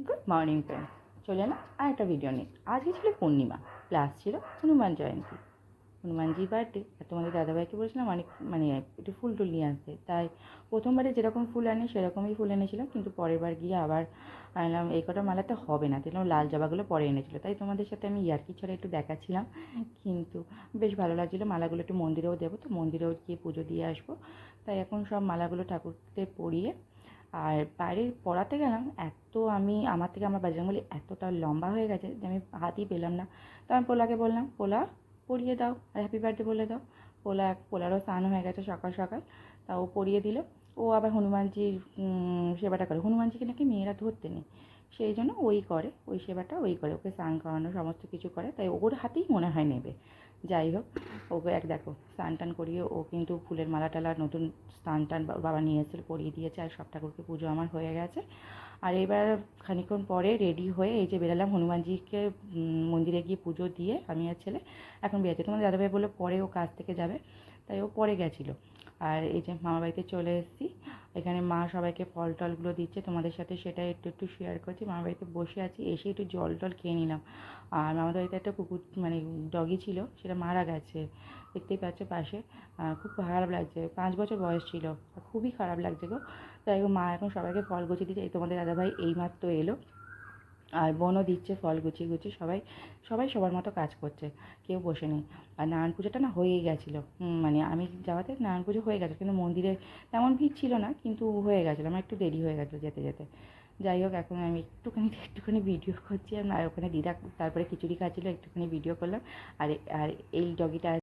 Good morning friend, চলে এলাম আর একটা ভিডিও নিয়ে। আজকে ছিল পূর্ণিমা, প্লাস ছিল হনুমান জয়ন্তী, হনুমানজির বার্থডে। আর তোমাদের দাদাভাইকে বলেছিলাম অনেক একটু ফুল টুল নিয়ে আসতে। তাই প্রথমবারে যেরকম ফুল আনি সেরকমই ফুল এনেছিলাম, কিন্তু পরের বার গিয়ে আবার আনলাম এই কটা মালাতে হবে না, দেখলাম লাল জবাগুলো পরে এনেছিলো। তাই তোমাদের সাথে আমি ইয়ার্কি ছড়া একটু দেখাচ্ছিলাম, কিন্তু বেশ ভালো লাগছিলো। মালাগুলো একটু মন্দিরেও দেবো, তো মন্দিরেও গিয়ে পুজো দিয়ে আসবো। তাই এখন সব মালাগুলো ঠাকুরকে পরিয়ে আর বাইরে পড়াতে গেলাম। আমার থেকে আমার বাজরঙ্গবলী এতটা লম্বা হয়ে গেছে যে আমি হাতই পেলাম না। তো আমি পোলাকে বললাম, পোলা পরিয়ে দাও আর হ্যাপি বার্থডে বলে দাও। পোলারও স্নান হয়ে গেছে সকাল সকাল, তা ও পরিয়ে দিল। ও আবার হনুমানজির সেবাটা করে। হনুমানজিকে নাকি মেয়েরা ধরতে নেই, সেই জন্য ওই করে, ওই সেবাটা ওই করে, ওকে স্নান করানো সমস্ত কিছু করে। তাই ওর হাতেই মনে হয় নেবে। যাই হোক, ওকে দেখো স্নান টান করিয়ে ও কিন্তু ফুলের মালা টালা নতুন স্নান টান বাবা নিয়ে এসেছিলো, পরিয়ে দিয়েছে। আর সব ঠাকুরকে পুজো আমার হয়ে গেছে। আর এবার খানিকক্ষণ পরে রেডি হয়ে এই যে বেরালাম হনুমানজিকে মন্দিরে গিয়ে পুজো দিয়ে আমি আর ছেলে এখন বেরোচ্ছে। তোমার দাদাভাই বললো পরে ও কাজ থেকে যাবে, তাই ও পরে গেছিলো। আর এই যে মামার বাড়িতে চলে এসেছি। এখানে মা সবাইকে ফল টলগুলো দিচ্ছে, তোমাদের সাথে সেটা একটু একটু শেয়ার করছি। মামার বাড়িতে বসে আছি, এসে একটু জল টল খেয়ে নিলাম। আর মামার বাড়িতে একটা কুকুর ডগি ছিল, সেটা মারা গেছে, দেখতেই পাচ্ছ পাশে। খুব খারাপ লাগছে, 5 বছর বয়স ছিল, খুবই খারাপ লাগছে গো। তাই মা এখন সবাইকে ফল গুছিয়ে দিচ্ছে। এই তোমাদের দাদাভাই এইমাত্র এলো, আর বোনও দিচ্ছে ফল গুছিয়ে গুছিয়ে। সবাই সবাই সবার মতো কাজ করছে, কেউ বসে নেই। আর নারায়ণ পুজোটা না হয়েই গেছিলো, আমি যাওয়াতে নারায়ণ পুজো হয়ে গেছে, কিন্তু মন্দিরে তেমন ভিড় ছিল না, কিন্তু হয়ে গেছিলো। আমার একটু দেরি হয়ে গেছিলো যেতে যেতে। যাই হোক, এখন আমি একটুখানি ভিডিও করছি। আর ওখানে দিদা তারপরে খিচুড়ি খাচ্ছিলো, একটুখানি ভিডিও করলাম। আর আর এই ডগিটা